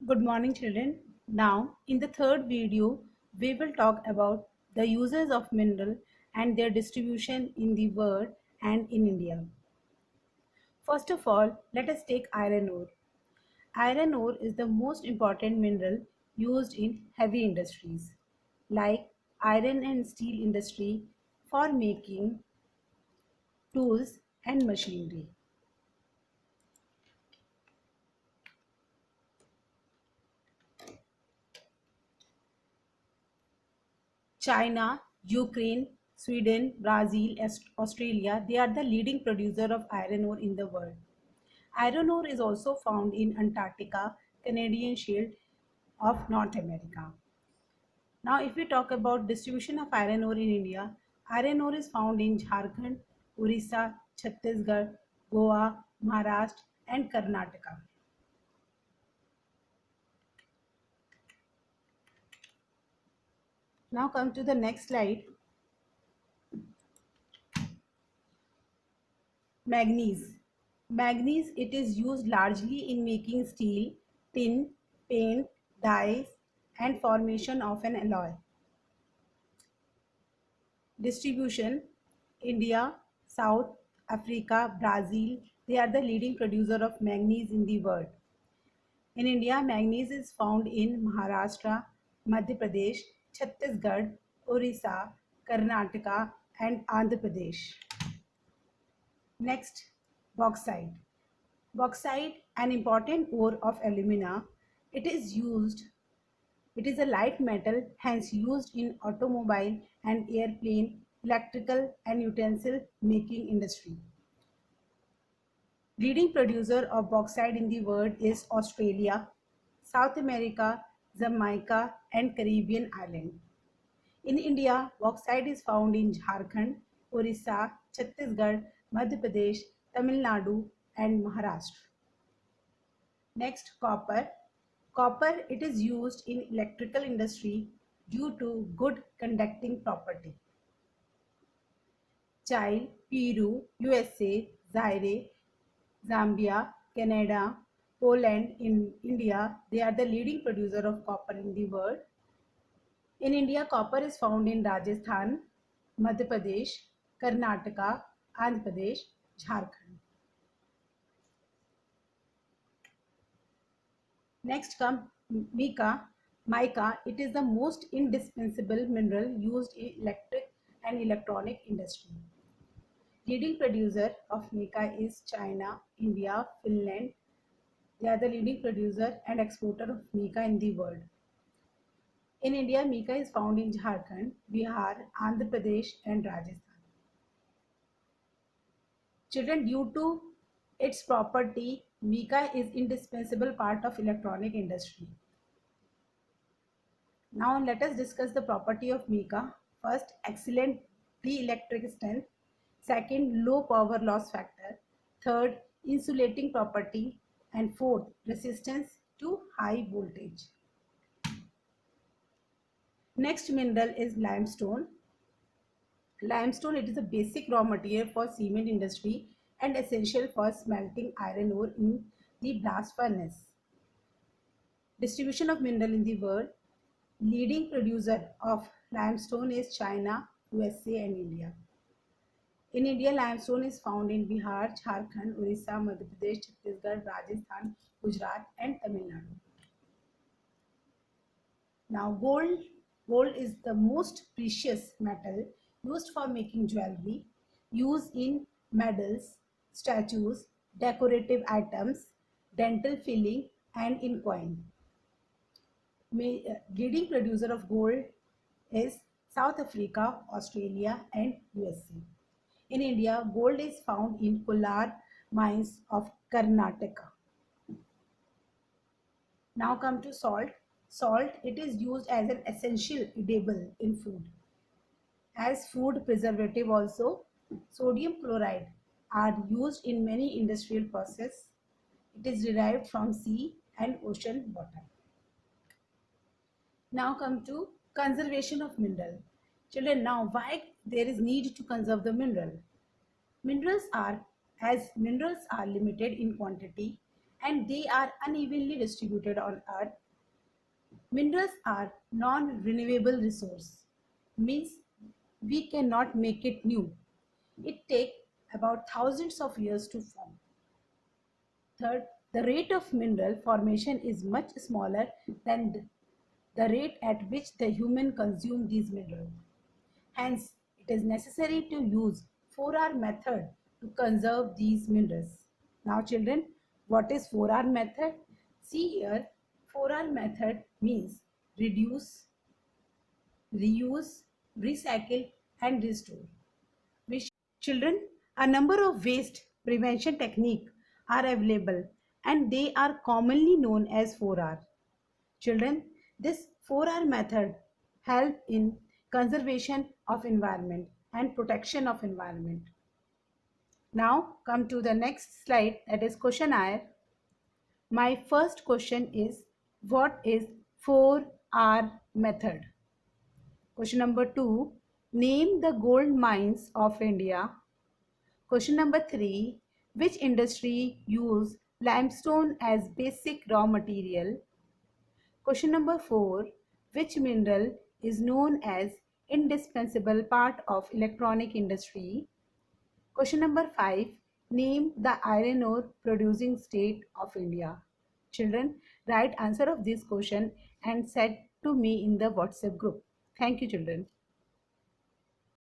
Good morning, children. Now, in the third video, we will talk about the uses of mineral and their distribution in the world and in India. First of all, let us take iron ore. Iron ore is the most important mineral used in heavy industries like iron and steel industry for making tools and machinery. China, Ukraine, Sweden, Brazil, Australia, they are the leading producer of iron ore in the world. Iron ore is also found in Antarctica, Canadian Shield of North America. Now, if we talk about distribution of iron ore in India, iron ore is found in Jharkhand, Orissa, Chhattisgarh, Goa, Maharashtra, and Karnataka. Now, come to the next slide. Manganese. Manganese, it is used largely in making steel, tin, paint, dyes, and formation of an alloy. Distribution: India, South Africa, Brazil, they are the leading producer of manganese in the world. In India, manganese is found in Maharashtra, Madhya Pradesh, Chhattisgarh, Orissa, Karnataka, and Andhra Pradesh. Next, bauxite. Bauxite, an important ore of alumina, it is used. It is a light metal, hence used in automobile and airplane, electrical and utensil making industry. Leading producer of bauxite in the world is Australia, South America, Jamaica, and Caribbean island. In India, bauxite is found in Jharkhand, Orissa, Chhattisgarh, Madhya Pradesh, Tamil Nadu, and Maharashtra. Next, copper. Copper, it is used in electrical industry due to good conducting property. Chile, Peru, USA, Zaire, Zambia, Canada, Poland, in India, they are the leading producer of copper in the world. In India, copper is found in Rajasthan, Madhya Pradesh, Karnataka, Andhra Pradesh, Jharkhand. Next comes mica. Mica, it is the most indispensable mineral used in electric and electronic industry. Leading producer of mica is China, India, Finland. They are the leading producer and exporter of mica in the world. In India, mica is found in Jharkhand, Bihar, Andhra Pradesh, and Rajasthan. Children, due to its property, mica is indispensable part of electronic industry. Now let us discuss the property of mica. First, excellent dielectric strength. Second, low power loss factor. Third, insulating property. And fourth, resistance to high voltage. Next mineral is limestone. Limestone, it is a basic raw material for cement industry and essential for smelting iron ore in the blast furnace. Distribution of mineral in the world. Leading producer of limestone is China, USA, and India. In India, limestone is found in Bihar, Jharkhand, Orissa, Madhya Pradesh, Chhattisgarh, Rajasthan, Gujarat, and Tamil Nadu. Now, gold. Gold is the most precious metal used for making jewelry, used in medals, statues, decorative items, dental filling, and in coin. Leading producer of gold is South Africa, Australia, and USA. In India, gold is found in Kolar mines of Karnataka. Now come to salt. Salt, it is used as an essential edible in food. As food preservative also, sodium chloride are used in many industrial process. It is derived from sea and ocean water. Now come to conservation of mineral. Children, now why there is need to conserve the mineral? Minerals are limited in quantity and they are unevenly distributed on Earth. Minerals are non-renewable resource, means we cannot make it new. It takes about thousands of years to form. Third, the rate of mineral formation is much smaller than the rate at which the human consume these minerals. Hence, it is necessary to use 4R method to conserve these minerals. Now children, what is 4R method? See here, 4R method means reduce, reuse, recycle and restore. Which children, a number of waste prevention techniques are available and they are commonly known as 4R. Children, this 4R method help in conservation of environment and protection of environment. Now come to the next slide, that is questionnaire. My first question is, what is 4R method? Question number 2, name the gold mines of India. Question number 3, which industry use limestone as basic raw material? Question number 4, which mineral is known as indispensable part of electronic industry? Question number 5, name the iron ore producing state of India. Children, write answer of this question and send to me in the WhatsApp group. Thank you children.